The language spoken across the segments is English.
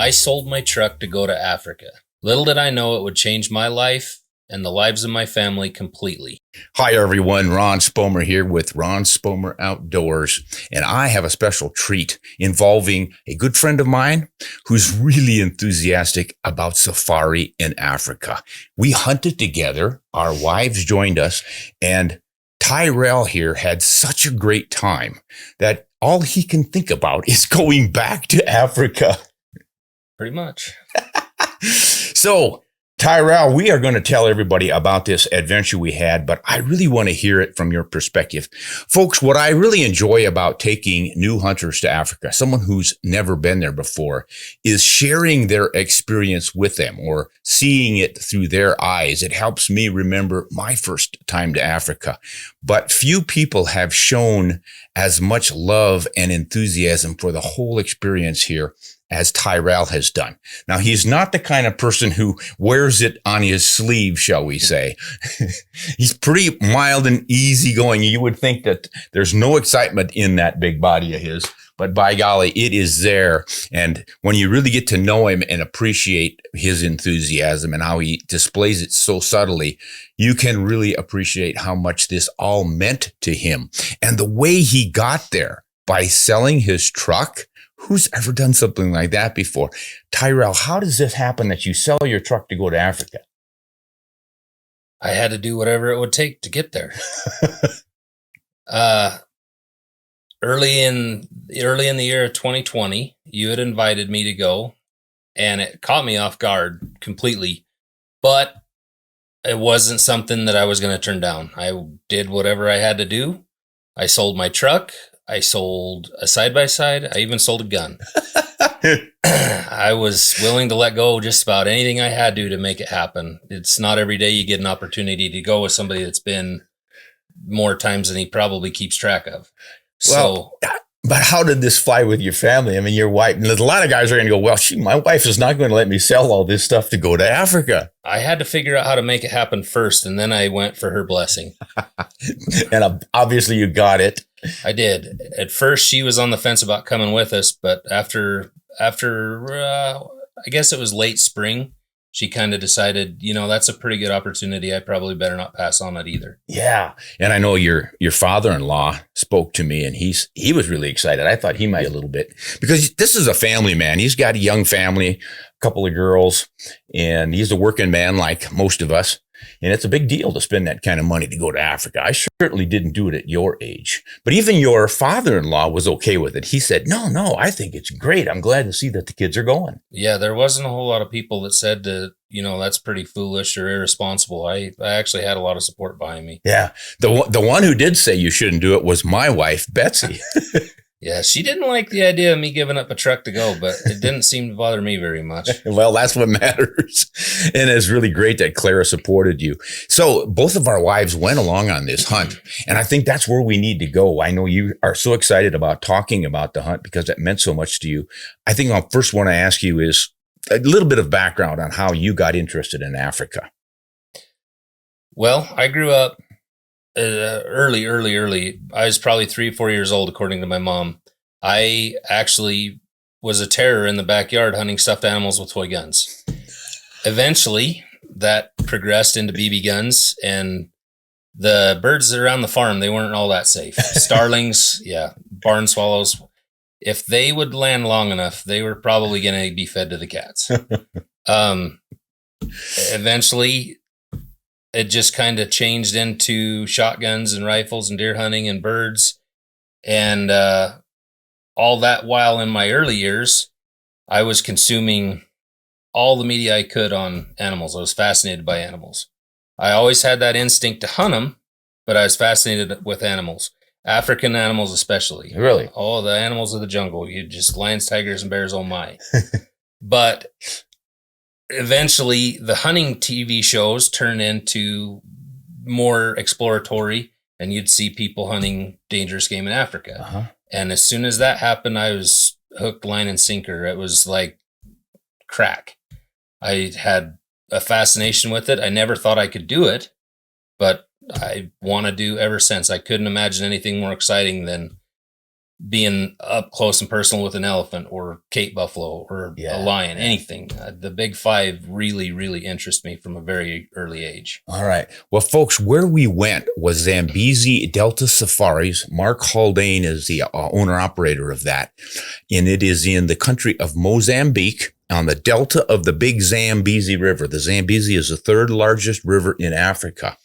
I sold my truck to go to Africa. Little did I know it would change my life and the lives of my family completely. Hi, everyone. Ron Spomer here with Ron Spomer Outdoors. And I have a special treat involving a good friend of mine who's really enthusiastic about safari in Africa. We hunted together. Our wives joined us. And Tyrell here had such a great time that all he can think about is going back to Africa. Pretty much. So, Tyrell, we are going to tell everybody about this adventure we had, but I really want to hear it from your perspective. Folks, what I really enjoy about taking new hunters to Africa, someone who's never been there before, is sharing their experience with them or seeing it through their eyes. It helps me remember my first time to Africa. But few people have shown as much love and enthusiasm for the whole experience here as Tyrell has done. Now, he's not the kind of person who wears it on his sleeve, shall we say. He's pretty mild and easygoing. You would think that there's no excitement in that big body of his, but by golly, it is there. And when you really get to know him and appreciate his enthusiasm and how he displays it so subtly, you can really appreciate how much this all meant to him. And the way he got there by selling his truck. Who's ever done something like that before? Tyrell, how does this happen that you sell your truck to go to Africa? I had to do whatever it would take to get there. Early in the year of 2020, you had invited me to go, and it caught me off guard completely. But it wasn't something that I was going to turn down. I did whatever I had to do. I sold my truck. I sold a side-by-side. I even sold a gun. I was willing to let go just about anything I had to make it happen. It's not every day you get an opportunity to go with somebody that's been more times than he probably keeps track of. Well, but how did this fly with your family? I mean, your wife, and a lot of guys are going to go, well, my wife is not going to let me sell all this stuff to go to Africa. I had to figure out how to make it happen first, and then I went for her blessing. And obviously you got it. I did. At first, she was on the fence about coming with us, but after I guess it was late spring, she kind of decided, that's a pretty good opportunity. I probably better not pass on it either. Yeah. And I know your father-in-law spoke to me and he was really excited. I thought he might a little bit because this is a family man. He's got a young family, a couple of girls, and he's a working man like most of us. And it's a big deal to spend that kind of money to go to Africa. I certainly didn't do it at your age. But even your father-in-law was okay with it. He said, no, I think it's great. I'm glad to see that the kids are going. Yeah, there wasn't a whole lot of people that said that, that's pretty foolish or irresponsible. I actually had a lot of support behind me. Yeah. The one who did say you shouldn't do it was my wife, Betsy. Yeah, she didn't like the idea of me giving up a truck to go, but it didn't seem to bother me very much. Well, that's what matters. And it's really great that Clara supported you. So both of our wives went along on this hunt. And I think that's where we need to go. I know you are so excited about talking about the hunt because it meant so much to you. I think I'll first want to ask you is a little bit of background on how you got interested in Africa. Well, I grew up early. I was probably 3 or 4 years old, according to my mom. I actually was a terror in the backyard hunting stuffed animals with toy guns. Eventually, that progressed into BB guns, and the birds around the farm, they weren't all that safe. Starlings, barn swallows. If they would land long enough, they were probably going to be fed to the cats. Eventually, it just kind of changed into shotguns and rifles and deer hunting and birds. And all that while in my early years, I was consuming all the media I could on animals. I was fascinated by animals. I always had that instinct to hunt them, but I was fascinated with animals. African animals especially. Really? Oh, the animals of the jungle. You just lions, tigers, and bears, oh my. But eventually, the hunting TV shows turned into more exploratory, and you'd see people hunting dangerous game in Africa. Uh-huh. And as soon as that happened, I was hook, line, and sinker. It was like crack. I had a fascination with it. I never thought I could do it, but I want to do ever since. I couldn't imagine anything more exciting than being up close and personal with an elephant or Cape buffalo or a lion, anything. The big five really, really interest me from a very early age. All right. Well, folks, where we went was Zambesi Delta Safaris. Mark Haldane is the owner-operator of that, and it is in the country of Mozambique on the delta of the big Zambezi River. The Zambezi is the third largest river in Africa,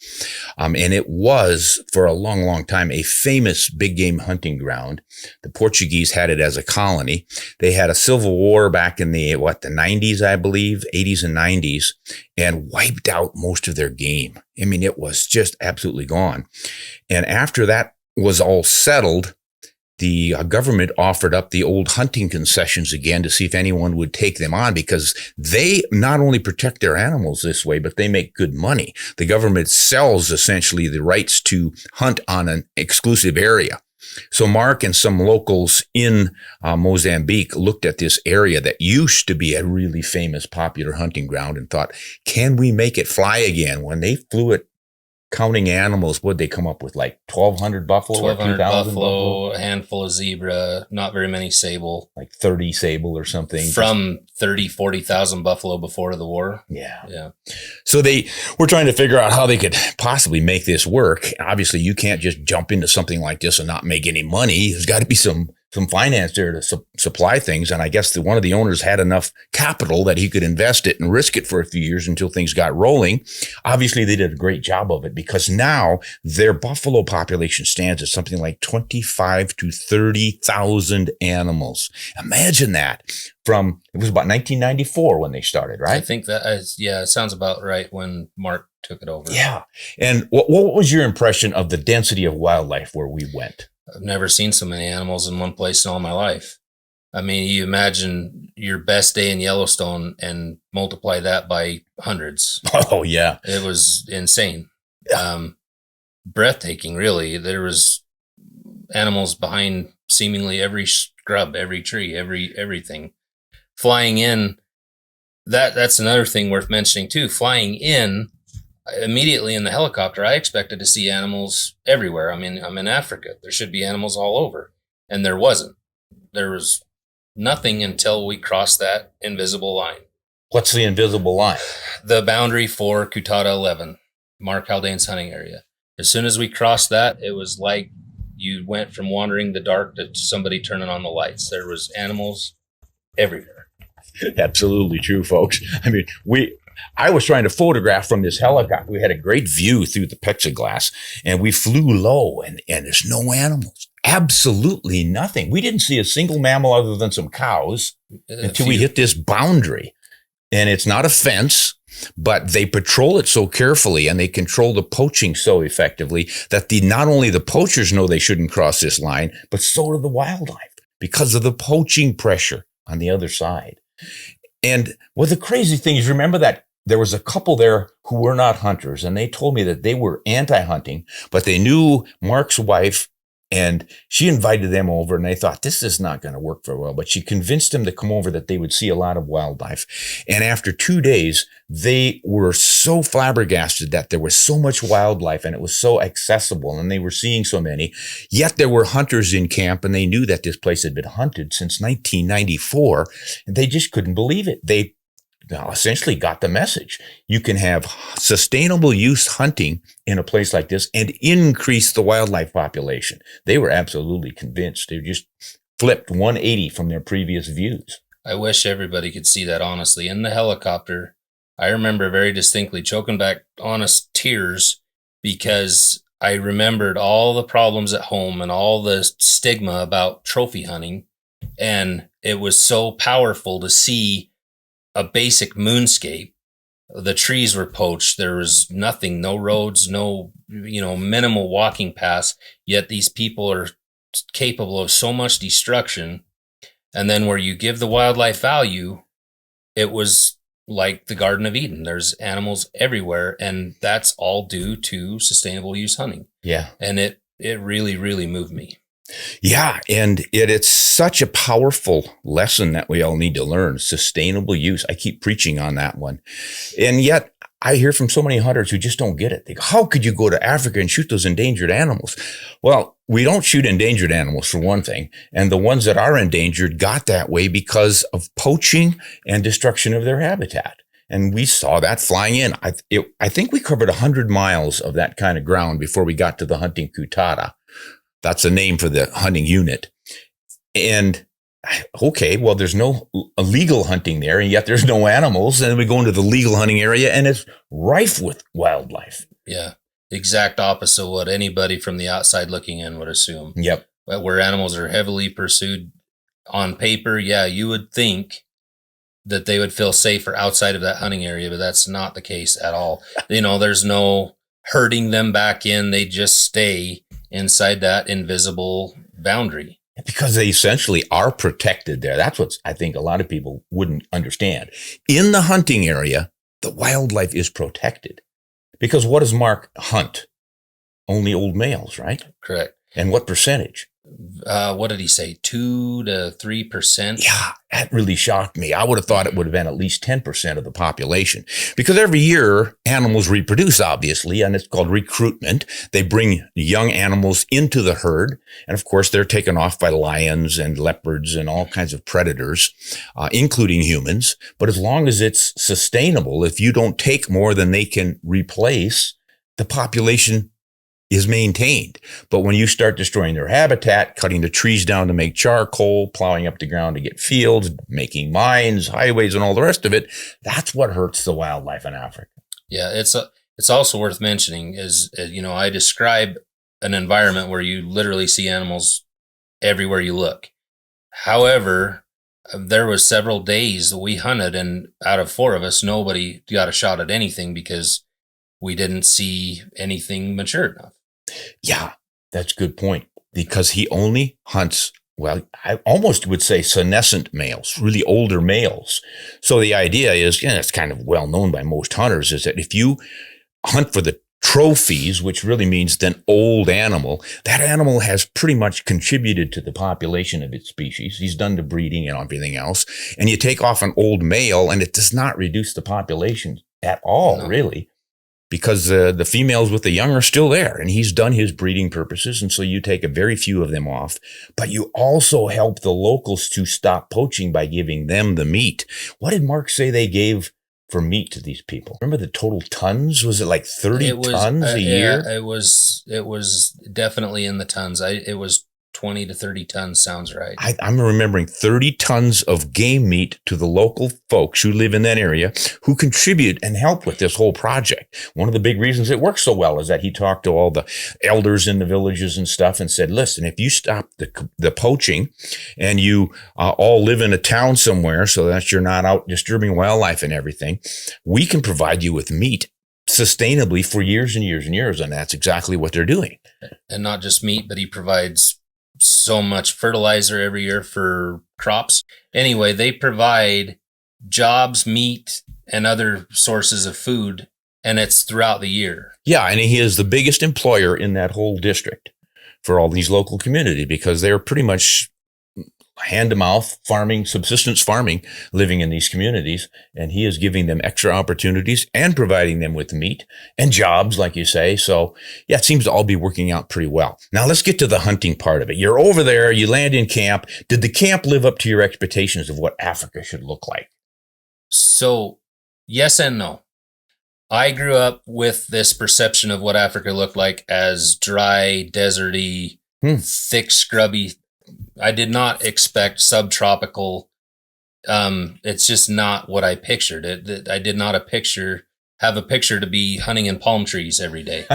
and it was, for a long, long time, a famous big game hunting ground. The Portuguese had it as a colony. They had a civil war back in the 90s, I believe, 80s and 90s, and wiped out most of their game. I mean, it was just absolutely gone. And after that was all settled, the government offered up the old hunting concessions again to see if anyone would take them on, because they not only protect their animals this way, but they make good money. The government sells essentially the rights to hunt on an exclusive area. So Mark and some locals in Mozambique looked at this area that used to be a really famous, popular hunting ground and thought, can we make it fly again? When they flew it, counting animals, what'd they come up with? Like 1,200 buffalo? 1,200 buffalo, a handful of zebra, not very many sable. Like 30 sable or something. From 30, 40,000 buffalo before the war. Yeah. So they were trying to figure out how they could possibly make this work. Obviously, you can't just jump into something like this and not make any money. There's got to be some finance there to supply things. And I guess one of the owners had enough capital that he could invest it and risk it for a few years until things got rolling. Obviously, they did a great job of it, because now their buffalo population stands at something like 25 to 30,000 animals. Imagine that. It was about 1994 when they started, right? I think that it sounds about right when Mark took it over. Yeah. And what was your impression of the density of wildlife where we went? I've never seen so many animals in one place in all my life. I mean, you imagine your best day in Yellowstone and multiply that by hundreds. Oh, yeah. It was insane. Breathtaking, really. There was animals behind seemingly every scrub, every tree, everything. Flying in, that's another thing worth mentioning too. Flying in, immediately in the helicopter, I expected to see animals everywhere. I mean, I'm in Africa. There should be animals all over. And there wasn't. There was nothing until we crossed that invisible line. What's the invisible line? The boundary for Kutada 11, Mark Haldane's hunting area. As soon as we crossed that, it was like you went from wandering the dark to somebody turning on the lights. There was animals everywhere. Absolutely true, folks. I mean, I was trying to photograph from this helicopter. We had a great view through the plexiglass, and we flew low, and there's no animals. Absolutely nothing. We didn't see a single mammal other than some cows until we hit this boundary. And it's not a fence, but they patrol it so carefully and they control the poaching so effectively that not only the poachers know they shouldn't cross this line, but so do the wildlife because of the poaching pressure on the other side. And the crazy thing is, remember that there was a couple there who were not hunters, and they told me that they were anti-hunting, but they knew Mark's wife, and she invited them over, and they thought, this is not going to work very well. But she convinced them to come over, that they would see a lot of wildlife. And after 2 days, they were so flabbergasted that there was so much wildlife and it was so accessible and they were seeing so many. Yet there were hunters in camp, and they knew that this place had been hunted since 1994, and they just couldn't believe it. They essentially got the message. You can have sustainable use hunting in a place like this and increase the wildlife population. They were absolutely convinced. They just flipped 180 from their previous views. I wish everybody could see that, honestly. In the helicopter, I remember very distinctly choking back honest tears, because I remembered all the problems at home and all the stigma about trophy hunting. And it was so powerful to see a basic moonscape. The trees were poached. There was nothing, no roads, no, minimal walking paths. Yet these people are capable of so much destruction. And then where you give the wildlife value, it was like the Garden of Eden. There's animals everywhere. And that's all due to sustainable use hunting. Yeah. And it really, really moved me. Yeah, and it's such a powerful lesson that we all need to learn. Sustainable use. I keep preaching on that one. And yet, I hear from so many hunters who just don't get it. They go, how could you go to Africa and shoot those endangered animals? Well, we don't shoot endangered animals for one thing. And the ones that are endangered got that way because of poaching and destruction of their habitat. And we saw that flying in. I think we covered 100 miles of that kind of ground before we got to the hunting kutada. That's the name for the hunting unit. And okay, well, there's no illegal hunting there, and yet there's no animals. And then we go into the legal hunting area, and it's rife with wildlife. Yeah, exact opposite of what anybody from the outside looking in would assume. Yep. Where animals are heavily pursued on paper, yeah, you would think that they would feel safer outside of that hunting area, but that's not the case at all. There's no herding them back in. They just stay inside that invisible boundary. Because they essentially are protected there. That's what I think a lot of people wouldn't understand. In the hunting area, the wildlife is protected. Because what does Mark hunt? Only old males, right? Correct. And what percentage? What did he say? 2 to 3%? Yeah, that really shocked me. I would have thought it would have been at least 10% of the population. Because every year, animals reproduce, obviously, and it's called recruitment. They bring young animals into the herd. And of course, they're taken off by lions and leopards and all kinds of predators, including humans. But as long as it's sustainable, if you don't take more than they can replace, the population is maintained. But when you start destroying their habitat, cutting the trees down to make charcoal, plowing up the ground to get fields, making mines, highways, and all the rest of it, that's what hurts the wildlife in Africa. Yeah, it's also worth mentioning is, I describe an environment where you literally see animals everywhere you look. However, there was several days that we hunted, and out of 4 of us, nobody got a shot at anything because we didn't see anything mature enough. Yeah, that's a good point. Because he only hunts, well, I almost would say senescent males, really older males. So the idea is, it's kind of well known by most hunters, is that if you hunt for the trophies, which really means an old animal, that animal has pretty much contributed to the population of its species. He's done the breeding and everything else. And you take off an old male and it does not reduce the population at all, really. Because the females with the young are still there, and he's done his breeding purposes. And so you take a very few of them off, but you also help the locals to stop poaching by giving them the meat. What did Mark say they gave for meat to these people? Remember the total tons? Was it like 30 tons a year? Yeah, it was definitely in the tons. It was 20 to 30 tons sounds right. I'm remembering 30 tons of game meat to the local folks who live in that area who contribute and help with this whole project. One of the big reasons it works so well is that he talked to all the elders in the villages and stuff and said, listen, if you stop the poaching and you all live in a town somewhere so that you're not out disturbing wildlife and everything, we can provide you with meat sustainably for years and years and years. And that's exactly what they're doing. And not just meat, but he provides so much fertilizer every year for crops. Anyway, they provide jobs, meat, and other sources of food, and it's throughout the year. Yeah, and he is the biggest employer in that whole district for all these local communities because they're pretty much hand-to-mouth farming, subsistence farming, living in these communities, and he is giving them extra opportunities and providing them with meat and jobs, like you say. So, yeah, it seems to all be working out pretty well. Now, let's get to the hunting part of it. You're over there, you land in camp. Did the camp live up to your expectations of what Africa should look like? So, yes and no. I grew up with this perception of what Africa looked like as dry, deserty, thick, scrubby. I did not expect subtropical. It's just not what I pictured. I did not have a picture to be hunting in palm trees every day.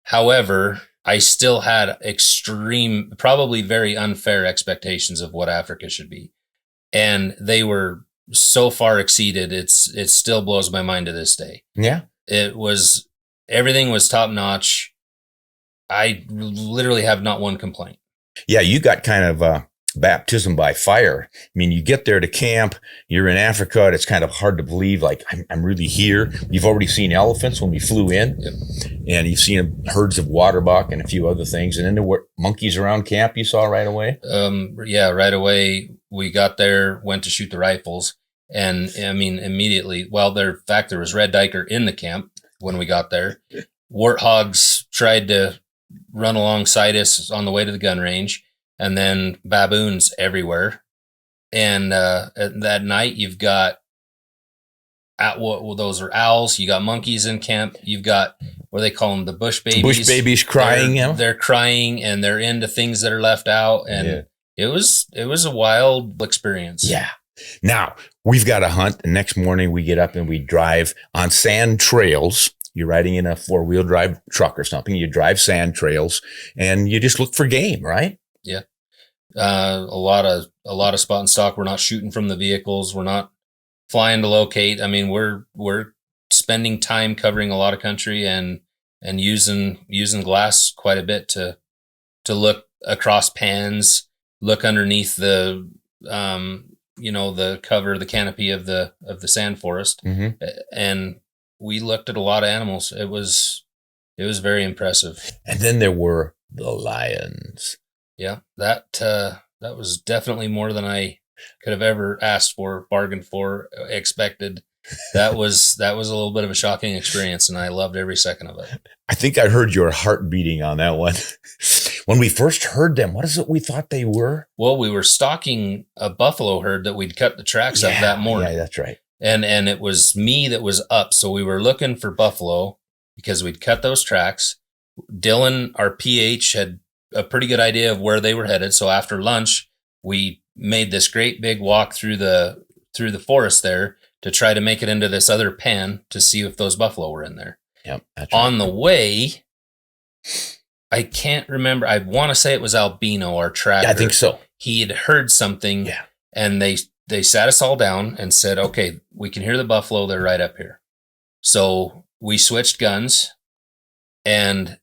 However, I still had extreme, probably very unfair expectations of what Africa should be. And they were so far exceeded. It still blows my mind to this day. Yeah. Everything was top notch. I literally have not one complaint. Yeah, you got kind of baptism by fire. I mean, you get there to camp, you're in Africa, and it's kind of hard to believe, like, I'm really here. You've already seen elephants when we flew in, and you've seen herds of water buck and a few other things. And then there were monkeys around camp you saw right away? Yeah, right away. We got there, went to shoot the rifles. And I mean, immediately, well, in fact, there was red diker in the camp when we got there. Warthogs tried to run alongside us on the way to the gun range, and then baboons everywhere. And that night, you've got those are owls. You got monkeys in camp. You've got what do they call them, the bush babies. Bush babies crying. They're crying, and they're into things that are left out. And it was a wild experience. Yeah. Now we've got a hunt. The next morning we get up and we drive on sand trails. You're riding in a 4-wheel drive truck or something. You drive sand trails and you just look for game, right? Yeah. A lot of spot and stock. We're not shooting from the vehicles. We're not flying to locate. I mean, we're spending time covering a lot of country and using glass quite a bit to look across pans, look underneath the the cover, the canopy of the sand forest. Mm-hmm. And we looked at a lot of animals. It was very impressive. And then there were the lions. Yeah, that was definitely more than I could have ever asked for, bargained for, expected. That was a little bit of a shocking experience, and I loved every second of it. I think I heard your heart beating on that one. When we first heard them, what is it we thought they were? Well, we were stalking a buffalo herd that we'd cut the tracks of that morning. Yeah, that's right. And it was me that was up. So we were looking for buffalo because we'd cut those tracks. Dylan, our PH, had a pretty good idea of where they were headed. So after lunch, we made this great big walk through the forest there to try to make it into this other pan to see if those buffalo were in there. Yep. That's right. On the way, I can't remember. I want to say it was Albino, our tracker. Yeah, I think so. He had heard something, and they sat us all down and said, okay, we can hear the buffalo. They're right up here. So we switched guns, and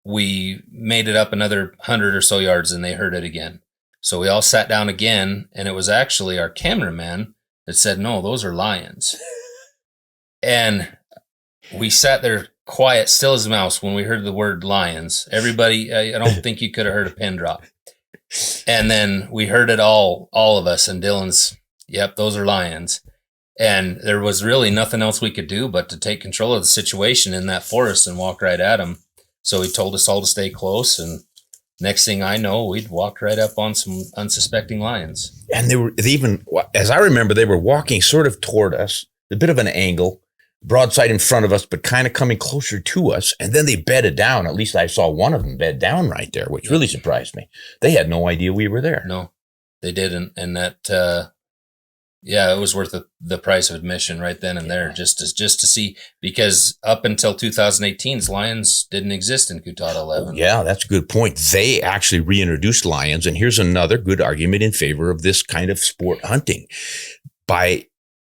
we made it up another 100 or so yards, and they heard it again. So we all sat down again, and it was actually our cameraman that said, no, those are lions. And we sat there quiet, still as a mouse, when we heard the word lions. Everybody, I don't think you could have heard a pin drop. And then we heard it all of us, and Dylan's, yep, those are lions. And there was really nothing else we could do but to take control of the situation in that forest and walk right at them. So he told us all to stay close, and next thing I know, we'd walked right up on some unsuspecting lions. And they even, as I remember, they were walking sort of toward us, a bit of an angle, broadside in front of us, but kind of coming closer to us. And then they bedded down. At least I saw one of them bed down right there, which really surprised me. They had no idea we were there. No, they didn't. And that, it was worth the price of admission right then and there, just to see, because up until 2018, lions didn't exist in Coutada 11. Yeah, that's a good point. They actually reintroduced lions. And here's another good argument in favor of this kind of sport hunting. By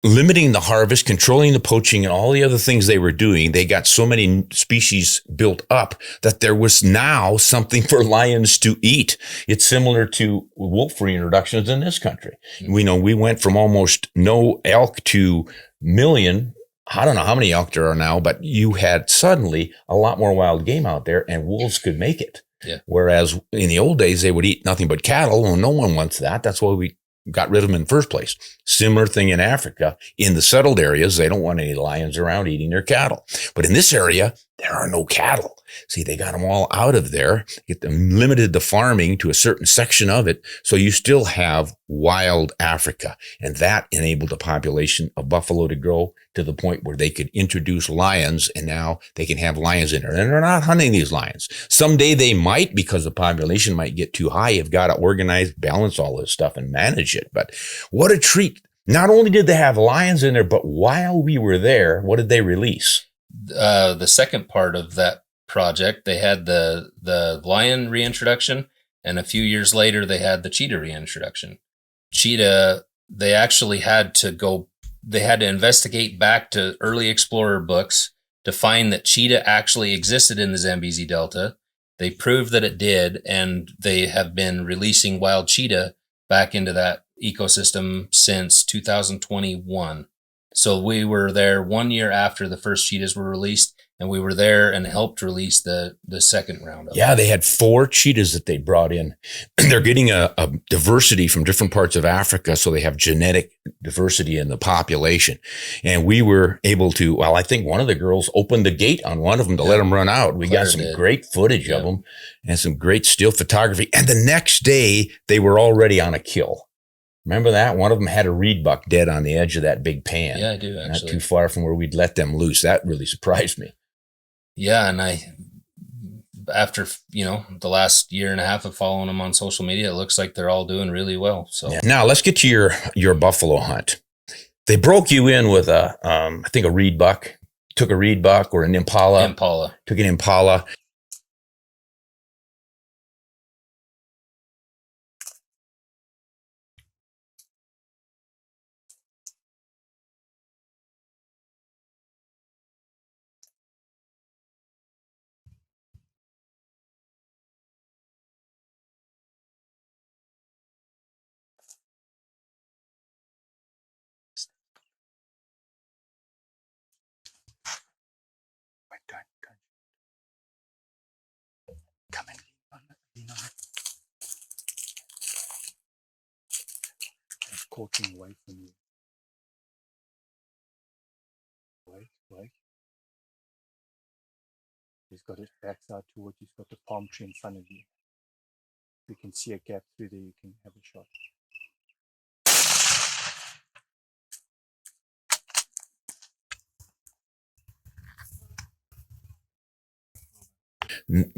limiting the harvest, controlling the poaching, and all the other things they were doing, they got so many species built up that there was now something for lions to eat. It's similar to wolf reintroductions in this country. We know we went from almost no elk to million. I don't know how many elk there are now, but you had suddenly a lot more wild game out there, and wolves could make it. Yeah. Whereas in the old days, they would eat nothing but cattle. Well, no one wants that. That's why we got rid of them in the first place. Similar thing in Africa. In the settled areas, they don't want any lions around eating their cattle. But in this area, there are no cattle. See, they got them all out of there, limited the farming to a certain section of it. So you still have wild Africa. And that enabled the population of buffalo to grow to the point where they could introduce lions, and now they can have lions in there. And they're not hunting these lions. Someday they might, because the population might get too high. You've got to organize, balance all this stuff and manage it. But what a treat. Not only did they have lions in there, but while we were there, what did they release? The second part of that project, they had the lion reintroduction, and a few years later they had the cheetah reintroduction. Cheetah, they actually had to investigate back to early explorer books to find that cheetah actually existed in the Zambesi Delta. They proved that it did, and they have been releasing wild cheetah back into that ecosystem since 2021. So we were there 1 year after the first cheetahs were released, and we were there and helped release the second round of Yeah, they had 4 cheetahs that they brought in. They're getting a diversity from different parts of Africa, so they have genetic diversity in the population. And we were able to, well, I think one of the girls opened the gate on one of them to let them run out. We got some great footage of them and some great still photography. And the next day, they were already on a kill. Remember that? One of them had a reed buck dead on the edge of that big pan. Yeah, I do, actually. Not too far from where we'd let them loose. That really surprised me. Yeah, and after, the last year and a half of following them on social media, it looks like they're all doing really well. So now let's get to your buffalo hunt. They broke you in with I think a reed buck. Took a reed buck or an impala. Took an impala. Come in. It's coaching away from you. Wait. He's got his backside towards you. He's got the palm tree in front of you. You can see a gap through there. You can have a shot.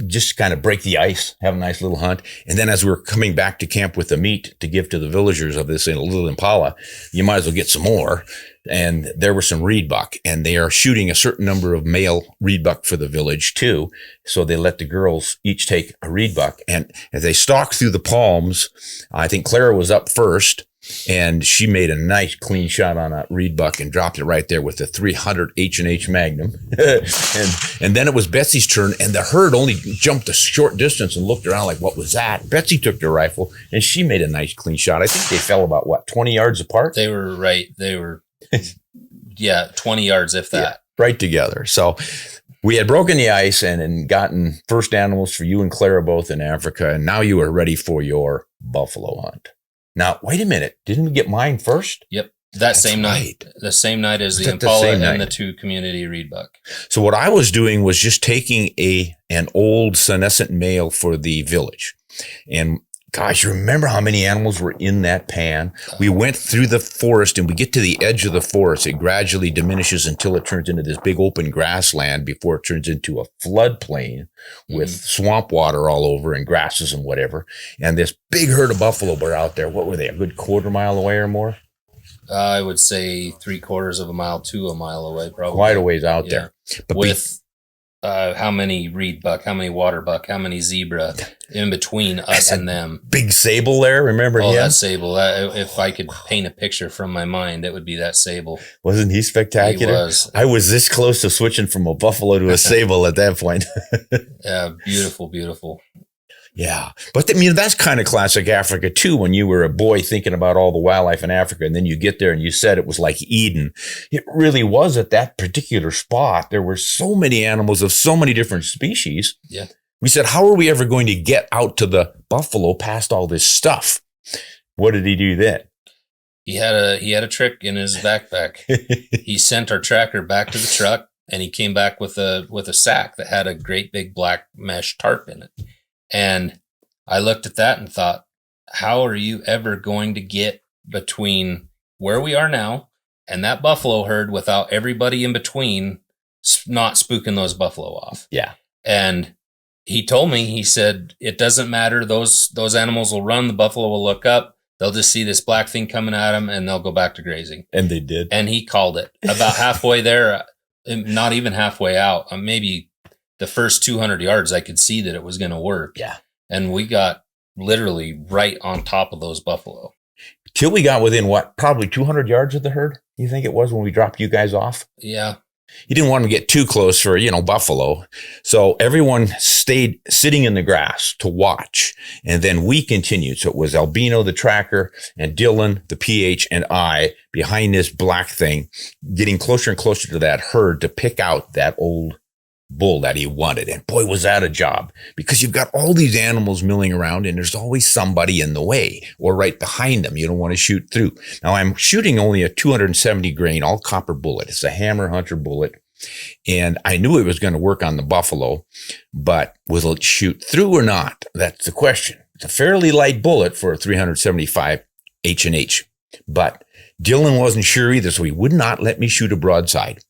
Just kind of break the ice, have a nice little hunt. And then as we were coming back to camp with the meat to give to the villagers of this little impala, you might as well get some more. And there were some reed buck, and they are shooting a certain number of male reed buck for the village too. So they let the girls each take a reed buck. And as they stalked through the palms, I think Clara was up first, and she made a nice clean shot on a reed buck and dropped it right there with the 300 H&H Magnum. and then it was Betsy's turn, and the herd only jumped a short distance and looked around like, what was that? Betsy took the rifle, and she made a nice clean shot. I think they fell about, 20 yards apart? They were right. They were, 20 yards, if that. Yeah, right together. So we had broken the ice and gotten first animals for you and Clara both in Africa, and now you are ready for your buffalo hunt. Now, wait a minute. Didn't we get mine first? Yep. That's same night. The same night as the impala and the 2 community reed buck. So what I was doing was just taking an old senescent male for the village. And gosh, you remember how many animals were in that pan? We went through the forest, and we get to the edge of the forest. It gradually diminishes until it turns into this big open grassland before it turns into a floodplain with swamp water all over and grasses and whatever. And this big herd of buffalo were out there. What were they, a good quarter mile away or more? I would say 3/4 of a mile to a mile away, probably. Quite a ways out there. But with how many reed buck, how many water buck, how many zebra in between us and them. Big sable there, remember him? That sable. If I could paint a picture from my mind, it would be that sable. Wasn't he spectacular? He was. I was this close to switching from a buffalo to a sable at that point. Yeah, beautiful, beautiful. Yeah. But that's kind of classic Africa too. When you were a boy thinking about all the wildlife in Africa, and then you get there and you said it was like Eden. It really was at that particular spot. There were so many animals of so many different species. Yeah. We said, how are we ever going to get out to the buffalo past all this stuff? What did he do then? He had a trick in his backpack. He sent our tracker back to the truck, and he came back with a sack that had a great big black mesh tarp in it. And I looked at that and thought, how are you ever going to get between where we are now and that buffalo herd without everybody in between not spooking those buffalo off? Yeah. And he told me, he said, it doesn't matter. Those animals will run. The buffalo will look up. They'll just see this black thing coming at them, and they'll go back to grazing. And they did. And he called it about halfway there, not even halfway out, maybe the first 200 yards, I could see that it was going to work. Yeah. And we got literally right on top of those buffalo. Till we got within probably 200 yards of the herd? You think it was when we dropped you guys off? Yeah. He didn't want to get too close for, buffalo. So everyone stayed sitting in the grass to watch. And then we continued. So it was Albino, the tracker, and Dylan, the PH, and I behind this black thing, getting closer and closer to that herd to pick out that old bull that he wanted. And boy, was that a job, because you've got all these animals milling around and there's always somebody in the way or right behind them. You don't want to shoot through. Now I'm shooting only a 270 grain, all copper bullet. It's a Hammer Hunter bullet. And I knew it was going to work on the buffalo, but will it shoot through or not? That's the question. It's a fairly light bullet for a 375 H&H, but Dylan wasn't sure either. So he would not let me shoot a broadside.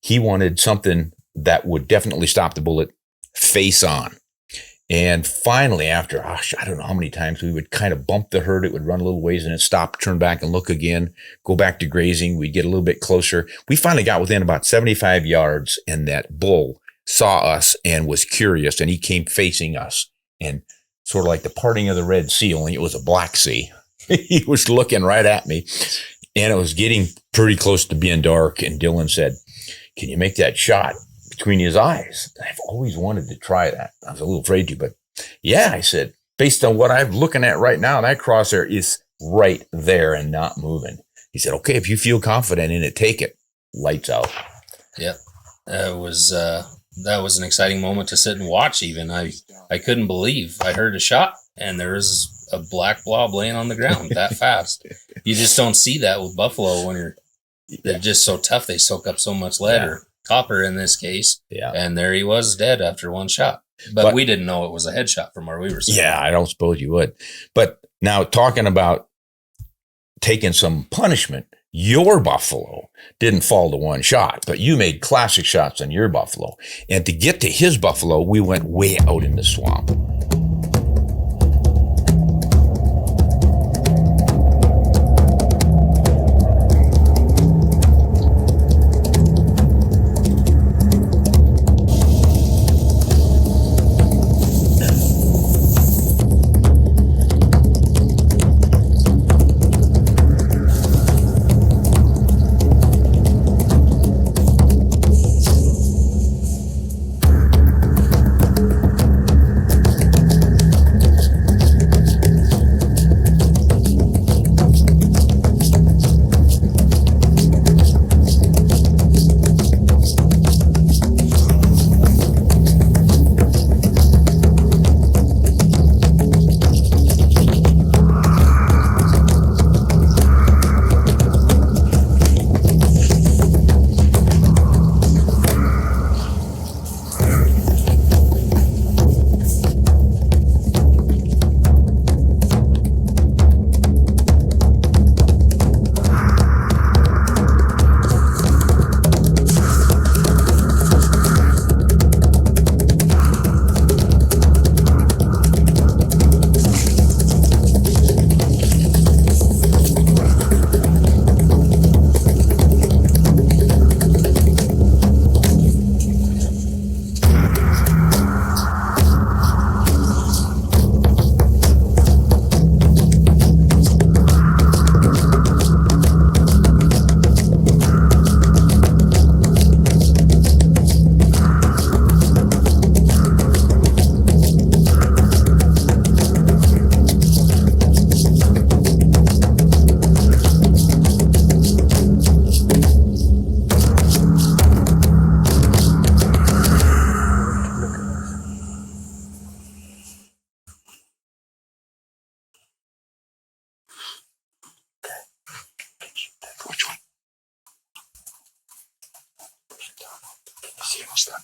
He wanted something that would definitely stop the bullet face on. And finally, after, I don't know how many times we would kind of bump the herd, it would run a little ways and then stop, turn back and look again, go back to grazing. We'd get a little bit closer. We finally got within about 75 yards and that bull saw us and was curious, and he came facing us, and sort of like the parting of the Red Sea, only it was a black sea. He was looking right at me, and it was getting pretty close to being dark. And Dylan said, "Can you make that shot between his eyes?" I've always wanted to try that. I was a little afraid to, but yeah, I said, based on what I'm looking at right now, that crosshair is right there and not moving. He said, "Okay, if you feel confident in it, take it." Lights out. Yep. That was an exciting moment to sit and watch. Even I couldn't believe I heard a shot and there was a black blob laying on the ground that fast. You just don't see that with buffalo when they're just so tough. They soak up so much lead or copper in this case. Yeah. And there he was, dead after one shot. But we didn't know it was a headshot from where we were sitting. Yeah, I don't suppose you would. But now, talking about taking some punishment, your buffalo didn't fall to one shot, but you made classic shots on your buffalo. And to get to his buffalo, we went way out in the swamp.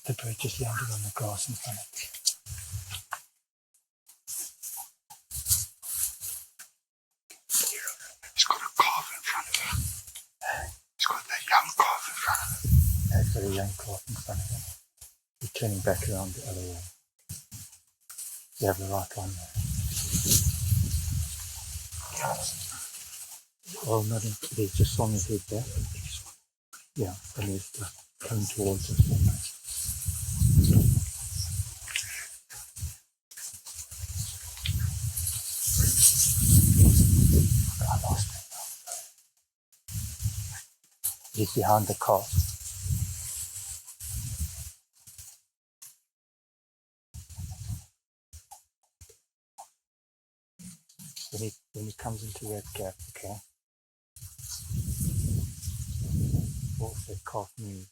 The bird just landed on the grass in front of me. He's got a calf in front of him. He's got that young calf in front of him. Yeah, he's got a young calf in front of him. He's turning back around the other way. You have the right one there. Oh, not in, he's just swung his head back. Yeah, and he's coming towards us almost. I lost him. He's behind the calf. when he comes into that gap, okay. What's that calf move?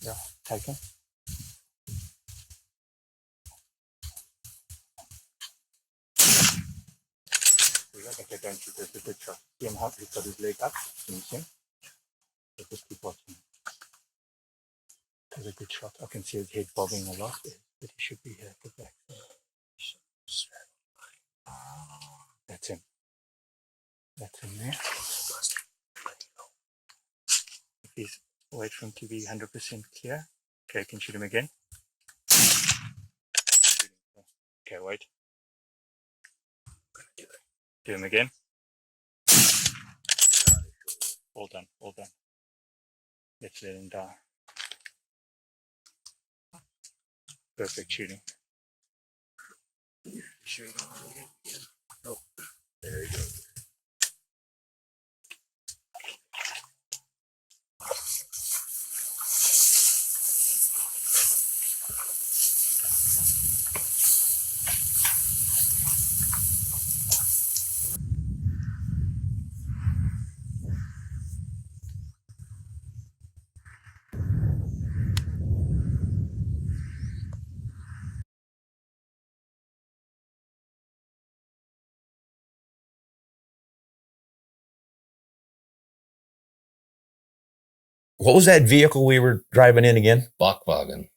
Yeah, take him. Okay, don't shoot. That's a good shot. See him up. He's got his leg up. Can you see him? So just keep watching. That's a good shot. I can see his head bobbing a lot there, but he should be here at the back. That's him. That's him there. If he's, wait for him to be 100% clear. Okay, I can shoot him again. Okay, wait. Do him again. All done, all done. Let's let him die. Perfect shooting. Oh, there you go. What was that vehicle we were driving in again? Bachwagen.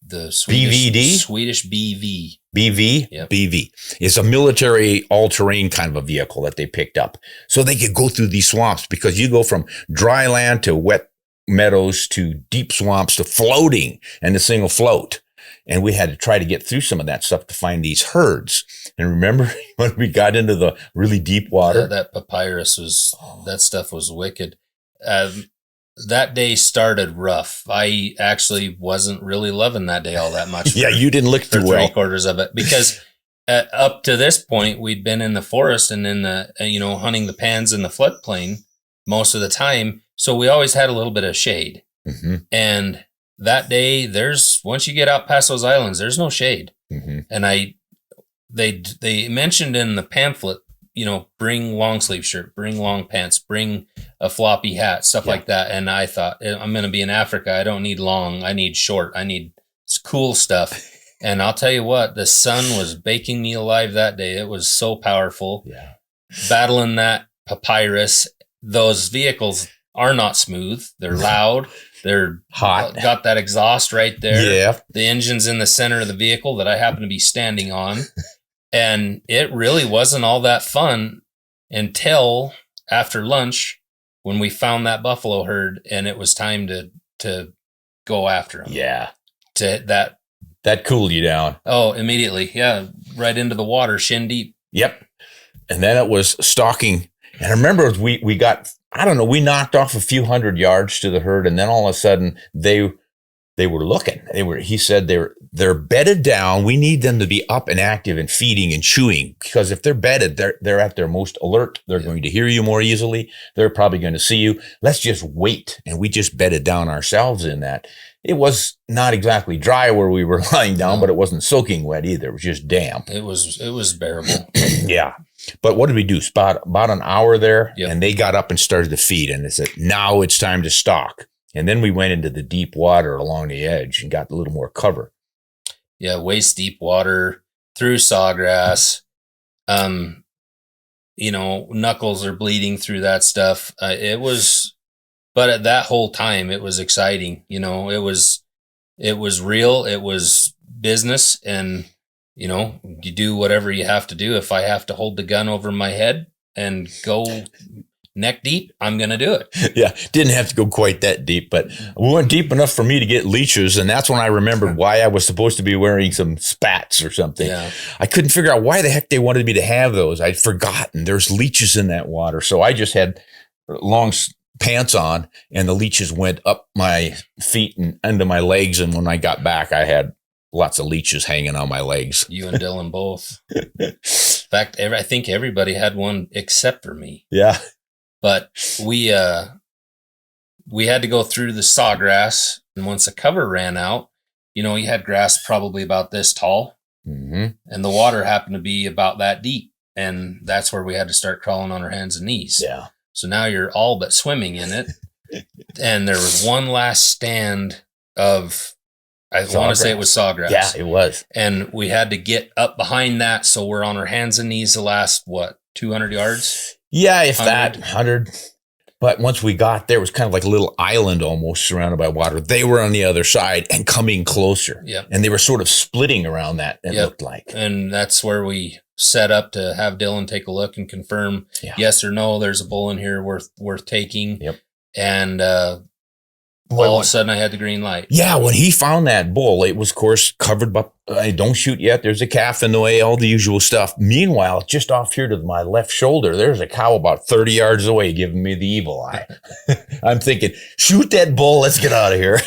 The Swedish, BVD? Swedish BV. BV? Yep. BV. It's a military all-terrain kind of a vehicle that they picked up. So they could go through these swamps because you go from dry land to wet meadows to deep swamps to floating, and this thing will float. And we had to try to get through some of that stuff to find these herds. And remember when we got into the really deep water? That papyrus was, that stuff was wicked. That day started rough. I actually wasn't really loving that day all that much. Yeah, you didn't look for too well. 3/4 of it because up to this point we'd been in the forest and in the hunting the pans in the floodplain most of the time, so we always had a little bit of shade. Mm-hmm. And that day, once you get out past those islands, there's no shade. Mm-hmm. And they mentioned in the pamphlet, bring long sleeve shirt, bring long pants, bring a floppy hat, stuff like that. And I thought, I'm going to be in Africa. I don't need long. I need short. I need cool stuff. And I'll tell you what, the sun was baking me alive that day. It was so powerful. Yeah. Battling that papyrus. Those vehicles are not smooth. They're loud. They're hot. Got that exhaust right there. Yeah. The engine's in the center of the vehicle that I happen to be standing on. And it really wasn't all that fun until after lunch when we found that buffalo herd and it was time to go after them. Yeah. That cooled you down. Oh, immediately. Yeah. Right into the water, shin deep. Yep. And then it was stalking. And I remember we got, we knocked off a few hundred yards to the herd. And then all of a sudden they were looking. He said they're bedded down. We need them to be up and active and feeding and chewing, because if they're bedded, they're at their most alert. They're going to hear you more easily. They're probably going to see you. Let's just wait. And we just bedded down ourselves in that. It was not exactly dry where we were lying down, but it wasn't soaking wet either. It was just damp. It was bearable. Yeah. But what did we do? About an hour there, and they got up and started to feed. And they said, now it's time to stalk. And then we went into the deep water along the edge and got a little more cover. Yeah, waist deep water, through sawgrass. Knuckles are bleeding through that stuff. But at that whole time, it was exciting. It was real. It was business. And, you do whatever you have to do. If I have to hold the gun over my head and go neck deep, I'm going to do it. Yeah. Didn't have to go quite that deep, but we went deep enough for me to get leeches. And that's when I remembered why I was supposed to be wearing some spats or something. Yeah. I couldn't figure out why the heck they wanted me to have those. I'd forgotten there's leeches in that water. So I just had long pants on and the leeches went up my feet and under my legs. And when I got back, I had lots of leeches hanging on my legs. You and Dylan both. In fact, I think everybody had one except for me. Yeah. But we had to go through the sawgrass, and once the cover ran out, you had grass probably about this tall, Mm-hmm. and the water happened to be about that deep. And that's where we had to start crawling on our hands and knees. Yeah. So now you're all but swimming in it. And there was one last stand of, I want to say it was sawgrass. Yeah, it was. And we had to get up behind that. So we're on our hands and knees the last, 200 yards? Yeah, if 100. that, 100. But once we got there, it was kind of like a little island almost surrounded by water. They were on the other side and coming closer. Yep. And they were sort of splitting around that, it looked like. And that's where we set up to have Dylan take a look and confirm yes or no, there's a bull in here worth taking. Yep. And all of a sudden I had the green light. Yeah, when he found that bull, it was, of course, covered by, don't shoot yet, there's a calf in the way, all the usual stuff. Meanwhile, just off here to my left shoulder, there's a cow about 30 yards away giving me the evil eye. I'm thinking, shoot that bull, let's get out of here.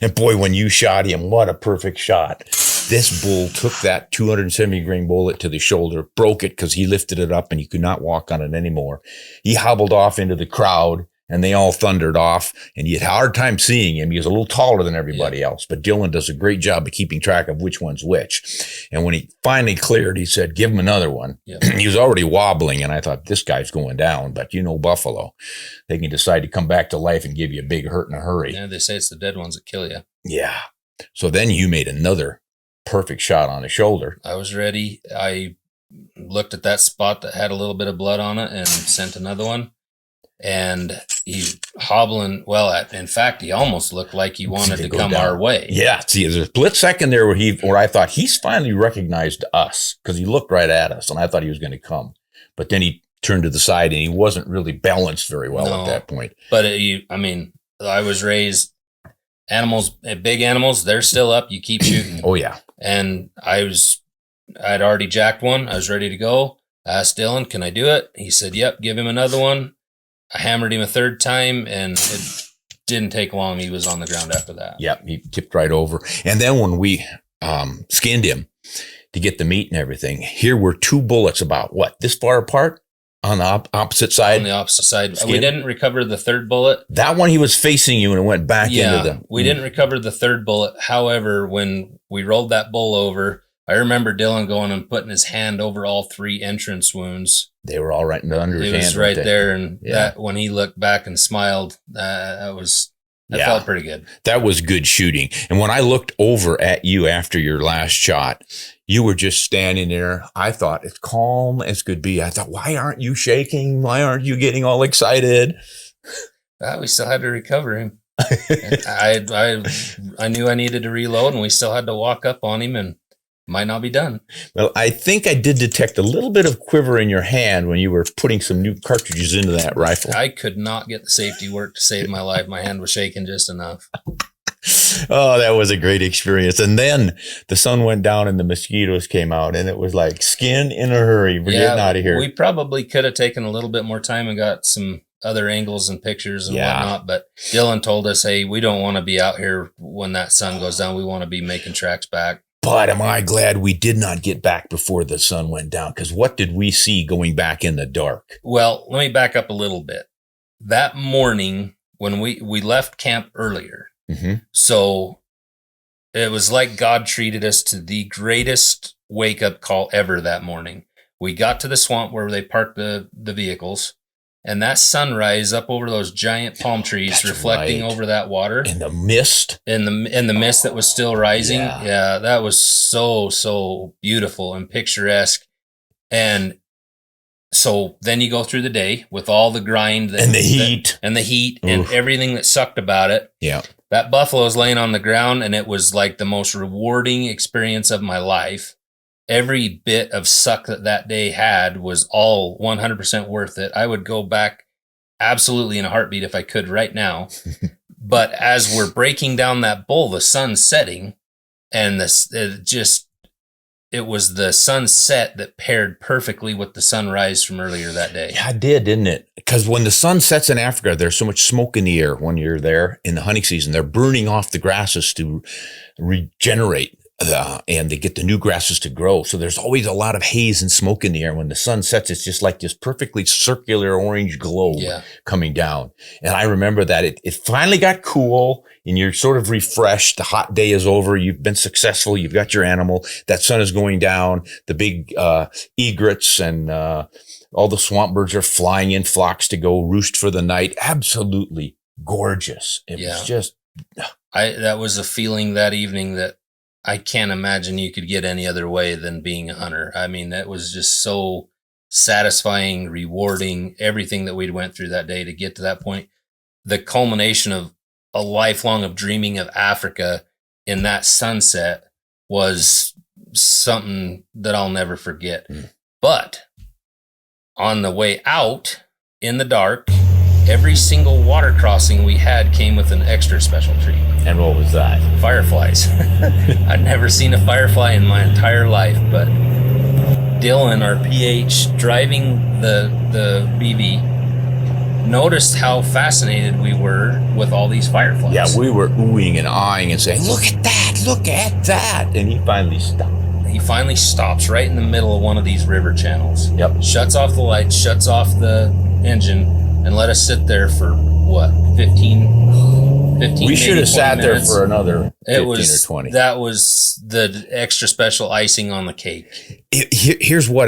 And boy, when you shot him, what a perfect shot. This bull took that 270 grain bullet to the shoulder, broke it because he lifted it up and he could not walk on it anymore. He hobbled off into the crowd and they all thundered off, and you had a hard time seeing him. He was a little taller than everybody else, but Dylan does a great job of keeping track of which one's which. And when he finally cleared, he said, give him another one. Yep. He was already wobbling, and I thought, this guy's going down. But buffalo, they can decide to come back to life and give you a big hurt in a hurry. Yeah, they say it's the dead ones that kill you. Yeah. So then you made another perfect shot on the shoulder. I was ready. I looked at that spot that had a little bit of blood on it and sent another one. And he's hobbling. Well, in fact, he almost looked like he wanted to come our way. Yeah. See, there's a split second there where I thought he's finally recognized us because he looked right at us and I thought he was going to come. But then he turned to the side and he wasn't really balanced very well at that point. But I was raised big animals, they're still up. You keep shooting. Oh, yeah. And I'd already jacked one. I was ready to go. I asked Dylan, can I do it? He said, yep, give him another one. I hammered him a third time, and it didn't take long. He was on the ground after that. Yep, he tipped right over. And then when we skinned him to get the meat and everything, here were two bullets about, this far apart on the opposite side? On the opposite side. We didn't recover the third bullet. That one, he was facing you and it went back into the... we didn't recover the third bullet. However, when we rolled that bull over, I remember Dylan going and putting his hand over all three entrance wounds. They were all right under his hand. It was right there. And that when he looked back and smiled, that felt pretty good. That was good shooting. And when I looked over at you after your last shot, you were just standing there. I thought, as calm as could be. I thought, why aren't you shaking? Why aren't you getting all excited? We still had to recover him. I knew I needed to reload, and we still had to walk up on him, and might not be done. Well, I think I did detect a little bit of quiver in your hand when you were putting some new cartridges into that rifle. I could not get the safety work to save my life. My hand was shaking just enough. Oh, that was a great experience. And then the sun went down and the mosquitoes came out, and it was like skin in a hurry. We're getting out of here. We probably could have taken a little bit more time and got some other angles and pictures and whatnot. But Dylan told us, hey, we don't want to be out here when that sun goes down. We want to be making tracks back. But am I glad we did not get back before the sun went down? Because what did we see going back in the dark? Well, let me back up a little bit. That morning when we left camp earlier, so it was like God treated us to the greatest wake-up call ever that morning. We got to the swamp where they parked the vehicles, and that sunrise up over those giant palm trees reflecting over that water. In the mist. In the mist that was still rising. Yeah, that was so beautiful and picturesque. And so then you go through the day with all the grind and the heat and everything that sucked about it. Yeah. That buffalo is laying on the ground, and it was like the most rewarding experience of my life. Every bit of suck that day had was all 100% worth it. I would go back absolutely in a heartbeat if I could right now. But as we're breaking down that bull, the sun's setting, and it was the sunset that paired perfectly with the sunrise from earlier that day. Yeah, it did, didn't it? Because when the sun sets in Africa, there's so much smoke in the air when you're there in the hunting season. They're burning off the grasses to regenerate and they get the new grasses to grow. So there's always a lot of haze and smoke in the air. When the sun sets, it's just like this perfectly circular orange globe coming down. And I remember that it finally got cool and you're sort of refreshed. The hot day is over. You've been successful. You've got your animal. That sun is going down. The big egrets and all the swamp birds are flying in flocks to go roost for the night. Absolutely gorgeous. It was just... that was a feeling that evening that I can't imagine you could get any other way than being a hunter. I mean, that was just so satisfying, rewarding, everything that we'd went through that day to get to that point. The culmination of a lifelong of dreaming of Africa in that sunset was something that I'll never forget. But on the way out in the dark, every single water crossing we had came with an extra special treat. And what was that? Fireflies. I'd never seen a firefly in my entire life, but Dylan, our PH, driving the BV, noticed how fascinated we were with all these fireflies. Yeah, we were oohing and eyeing and saying, look at that. And he finally stopped. He finally stops right in the middle of one of these river channels. Yep. Shuts off the lights, shuts off the engine, and let us sit there for what, 15 we should have sat minutes. There for another 15 or 20. That was the extra special icing on the cake. Here's what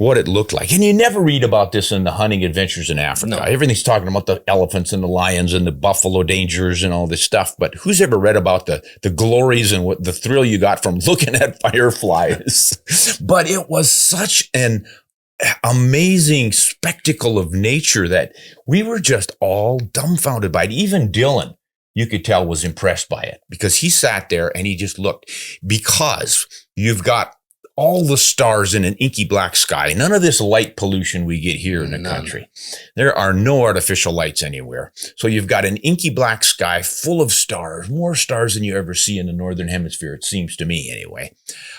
it looked like. And you never read about this in the hunting adventures in Africa. No. Everything's talking about the elephants and the lions and the buffalo dangers and all this stuff. But who's ever read about the glories and what the thrill you got from looking at fireflies? But it was such an amazing spectacle of nature that we were just all dumbfounded by it. Even Dylan, you could tell, was impressed by it because he sat there and he just looked, because you've got all the stars in an inky black sky. None of this light pollution we get here in the country. There are no artificial lights anywhere. So you've got an inky black sky full of stars, more stars than you ever see in the northern hemisphere, it seems to me anyway.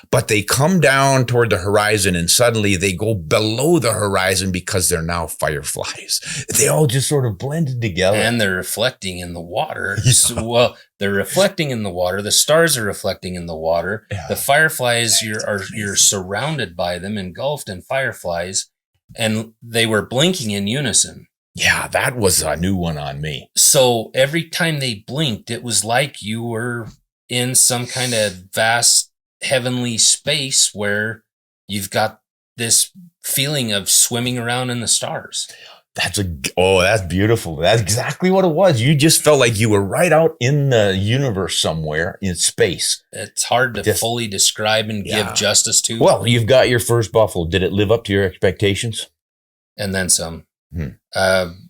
But they come down toward the horizon and suddenly they go below the horizon because they're now fireflies. They all just sort of blended together. And they're reflecting in the water. Yeah. So, well, they're reflecting in the water. The stars are reflecting in the water. Yeah. The fireflies, you're surrounded by them, engulfed in fireflies, and they were blinking in unison. Yeah, that was a new one on me. So every time they blinked, it was like you were in some kind of vast heavenly space where you've got this feeling of swimming around in the stars. That's beautiful. That's exactly what it was. You just felt like you were right out in the universe somewhere in space. It's hard to fully describe and give justice to. Well, you've got your first buffalo. Did it live up to your expectations? And then some.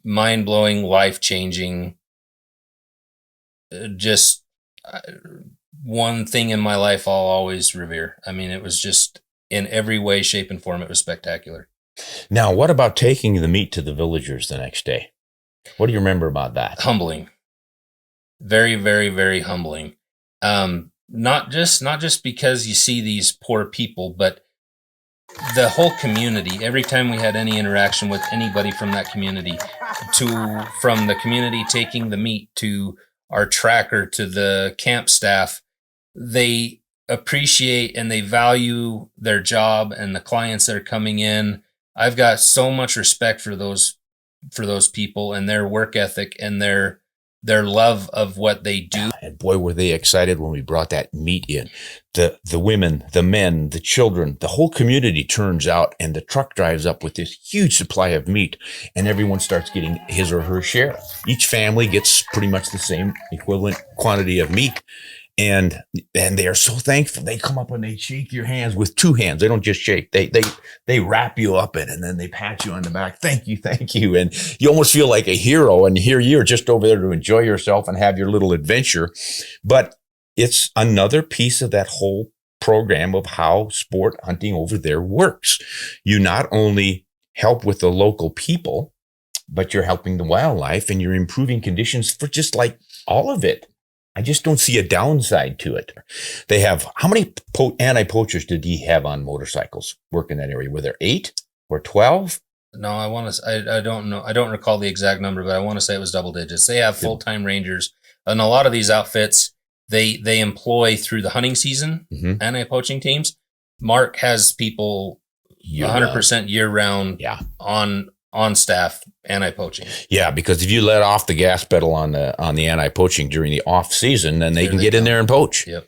Mind-blowing, life-changing. Just one thing in my life I'll always revere. I mean, it was just in every way, shape, and form, it was spectacular. Now, what about taking the meat to the villagers the next day? What do you remember about that? Humbling. Very, very, very humbling. Not just because you see these poor people, but the whole community. Every time we had any interaction with anybody from that community, from the community taking the meat to our tracker to the camp staff, they appreciate and they value their job and the clients that are coming in. I've got so much respect for those people and their work ethic and their love of what they do. And boy, were they excited when we brought that meat in. The women, the men, the children, the whole community turns out and the truck drives up with this huge supply of meat and everyone starts getting his or her share. Each family gets pretty much the same equivalent quantity of meat. And they are so thankful. They come up and they shake your hands with two hands. They don't just shake. They wrap you up in and then they pat you on the back. Thank you. And you almost feel like a hero. And here you're just over there to enjoy yourself and have your little adventure. But it's another piece of that whole program of how sport hunting over there works. You not only help with the local people, but you're helping the wildlife and you're improving conditions for just like all of it. I just don't see a downside to it. They have, how many anti-poachers did he have on motorcycles work in that area? Were there 8 or 12? No, I don't know. I don't recall the exact number, but I want to say it was double digits. They have full-time rangers. And a lot of these outfits, they employ through the hunting season anti-poaching teams. Mark has people 100% year round on staff anti-poaching. Yeah, because if you let off the gas pedal on the anti-poaching during the off season, then they can get in there and poach. Yep.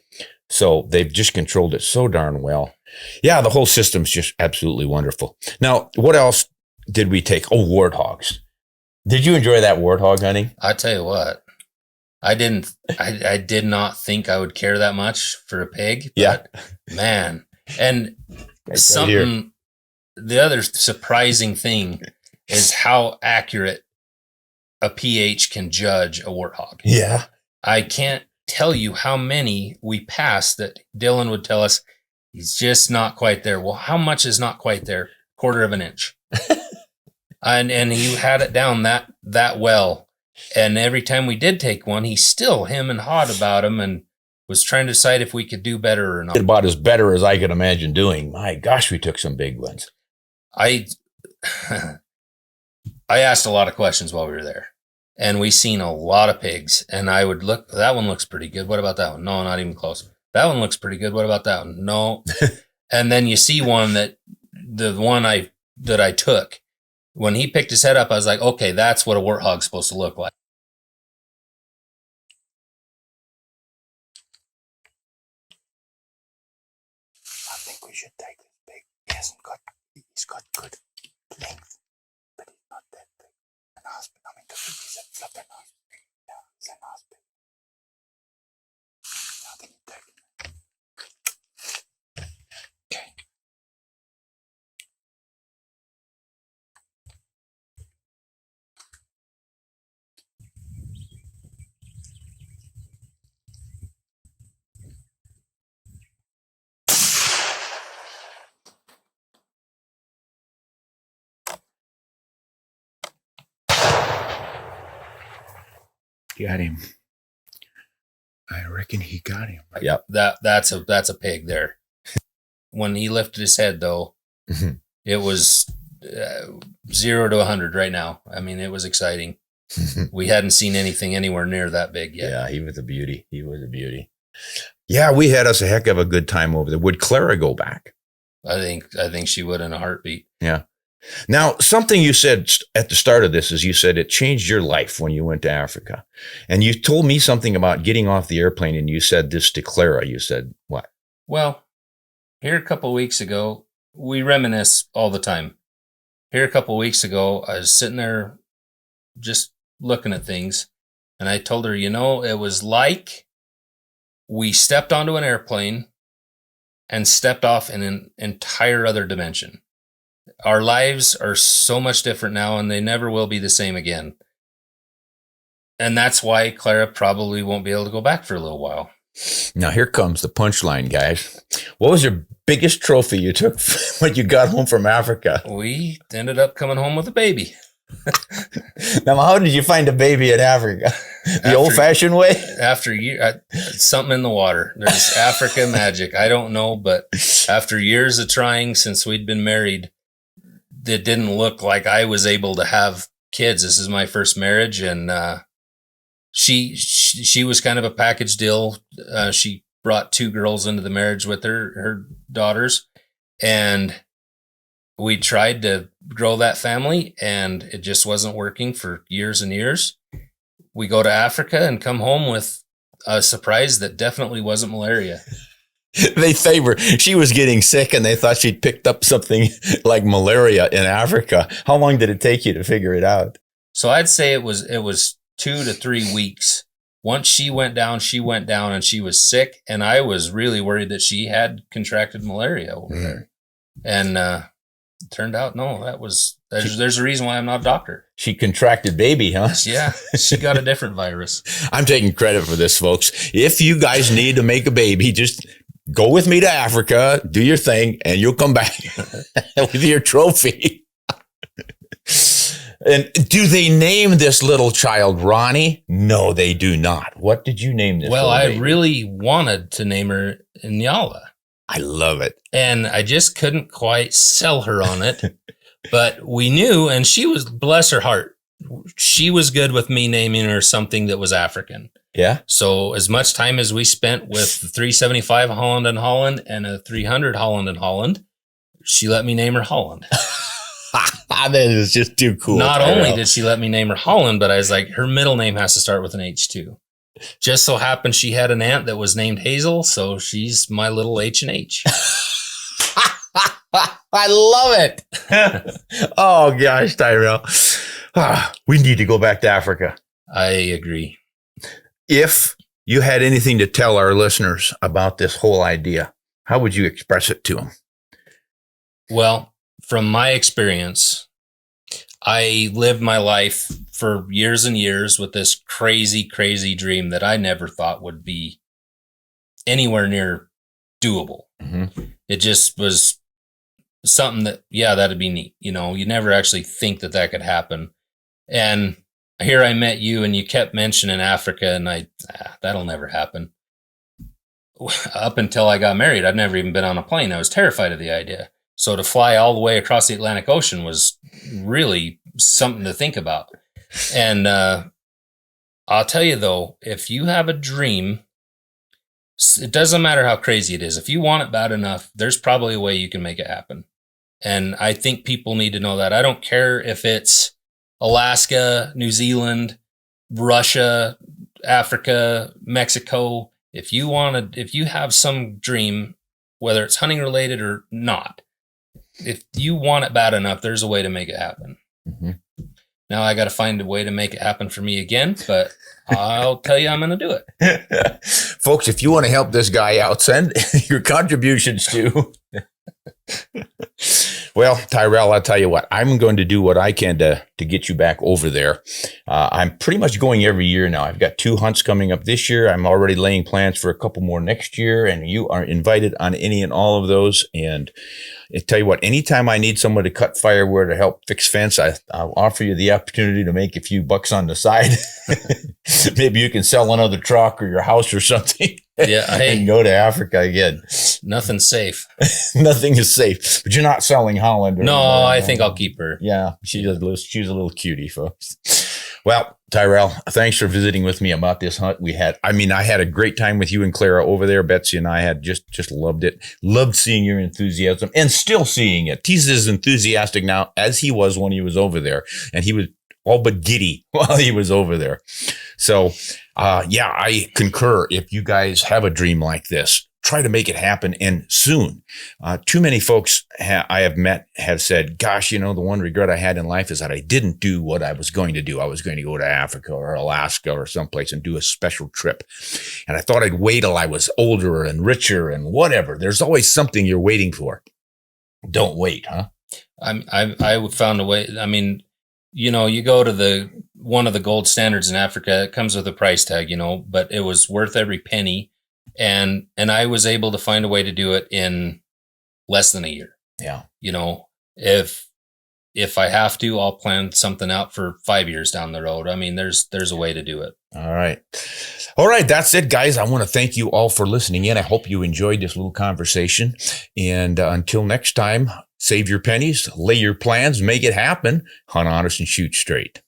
So they've just controlled it so darn well. Yeah, the whole system's just absolutely wonderful. Now, what else did we take? Oh, warthogs. Did you enjoy that warthog hunting? I tell you what, I did not think I would care that much for a pig. But man. And something, the other surprising thing is how accurate a pH can judge a warthog. Yeah. I can't tell you how many we passed that Dylan would tell us he's just not quite there. Well, how much is not quite there? 1/4 of an inch. and he had it down that well. And every time we did take one, he still him and hawed about him and was trying to decide if we could do better or not. About as better as I could imagine doing. My gosh, we took some big ones. I asked a lot of questions while we were there, and we seen a lot of pigs, and I would look, that one looks pretty good. What about that one? No, not even close. That one looks pretty good. What about that one? No. And then you see one that I took, when he picked his head up, I was like, okay, that's what a warthog's supposed to look like. I think we should take this pig. He's got good length, but he's not that big. An husband, I mean, he's a flipping husband. Yeah, he's an husband. I think you take him. Okay. Got him. I reckon he got him. Yep. That's a pig there. When he lifted his head, though, it was 0 to 100 right now. I mean, it was exciting. We hadn't seen anything anywhere near that big yet. Yeah, he was a beauty. Yeah, we had us a heck of a good time over there. Would Clara go back? I think she would in a heartbeat. Yeah. Now, something you said at the start of this is you said it changed your life when you went to Africa. And you told me something about getting off the airplane, and you said this to Clara. You said what? Well, here a couple of weeks ago, we reminisce all the time. Here a couple of weeks ago, I was sitting there just looking at things, and I told her, it was like we stepped onto an airplane and stepped off in an entire other dimension. Our lives are so much different now, and they never will be the same again. And that's why Clara probably won't be able to go back for a little while. Now, here comes the punchline, guys. What was your biggest trophy you took when you got home from Africa? We ended up coming home with a baby. Now, how did you find a baby in Africa? The old-fashioned way? After something in the water. There's Africa magic. I don't know, but after years of trying since we'd been married, it didn't look like I was able to have kids. This is my first marriage, and she was kind of a package deal. She brought 2 girls into the marriage with her daughters, and we tried to grow that family, and it just wasn't working for years and years. We go to Africa and come home with a surprise that definitely wasn't malaria. She was getting sick, and they thought she'd picked up something like malaria in Africa. How long did it take you to figure it out? So I'd say it was 2 to 3 weeks. Once she went down, and she was sick, and I was really worried that she had contracted malaria over there. And it turned out, no, there's a reason why I'm not a doctor. She contracted baby, huh? Yeah, she got a different virus. I'm taking credit for this, folks. If you guys need to make a baby, just go with me to Africa, do your thing, and you'll come back with your trophy. And do they name this little child Ronnie? No, they do not. What did you name this? Well, I really wanted to name her Nyala. I love it. And I just couldn't quite sell her on it. But we knew, and she was, bless her heart, she was good with me naming her something that was African. Yeah. So as much time as we spent with the 375 Holland and Holland and a 300 Holland and Holland, she let me name her Holland. That is just too cool. Not only did she let me name her Holland, but I was like, her middle name has to start with an H too. Just so happened she had an aunt that was named Hazel, so she's my little H&H. I love it. Oh gosh, Tyrell. We need to go back to Africa. I agree. If you had anything to tell our listeners about this whole idea, how would you express it to them? Well, from my experience, I lived my life for years and years with this crazy, crazy dream that I never thought would be anywhere near doable. Mm-hmm. It just was something that, yeah, that'd be neat. You know, you never actually think that that could happen. And here I met you and you kept mentioning Africa and that'll never happen. Up until I got married, I'd never even been on a plane. I was terrified of the idea. So to fly all the way across the Atlantic Ocean was really something to think about. And I'll tell you though, if you have a dream, it doesn't matter how crazy it is. If you want it bad enough, there's probably a way you can make it happen. And I think people need to know that. I don't care if it's Alaska, New Zealand, Russia, Africa, Mexico. If you have some dream, whether it's hunting related or not, if you want it bad enough, there's a way to make it happen. Mm-hmm. Now I got to find a way to make it happen for me again, but I'll tell you, I'm going to do it. Folks, if you want to help this guy out, send your contributions to. Well, Tyrell, I'll tell you what, I'm going to do what I can to get you back over there. I'm pretty much going every year now. I've got 2 hunts coming up this year. I'm already laying plans for a couple more next year, and you are invited on any and all of those. And I tell you what, anytime I need someone to cut firewood or help fix fence, I'll offer you the opportunity to make a few bucks on the side. Maybe you can sell another truck or your house or something. Yeah, and go to Africa again. Nothing's safe. Nothing is safe. But you're not selling Holland. No, I think I'll keep her. Yeah, she's a little cutie, folks. Well, Tyrell, thanks for visiting with me about this hunt. I had a great time with you and Clara over there. Betsy and I had just loved it. Loved seeing your enthusiasm and still seeing it. He's as enthusiastic now as he was when he was over there. And he was all but giddy while he was over there. So, I concur. If you guys have a dream like this, try to make it happen, and soon. Too many folks I have met have said, gosh, the one regret I had in life is that I didn't do what I was going to do. I was going to go to Africa or Alaska or someplace and do a special trip. And I thought I'd wait till I was older and richer and whatever. There's always something you're waiting for. Don't wait, huh? I found a way. I mean, you go to one of the gold standards in Africa, it comes with a price tag, but it was worth every penny. And I was able to find a way to do it in less than a year. Yeah. If I have to, I'll plan something out for 5 years down the road. I mean, there's a way to do it. All right. That's it, guys. I want to thank you all for listening in. I hope you enjoyed this little conversation. And until next time, save your pennies, lay your plans, make it happen, hunt honest and shoot straight.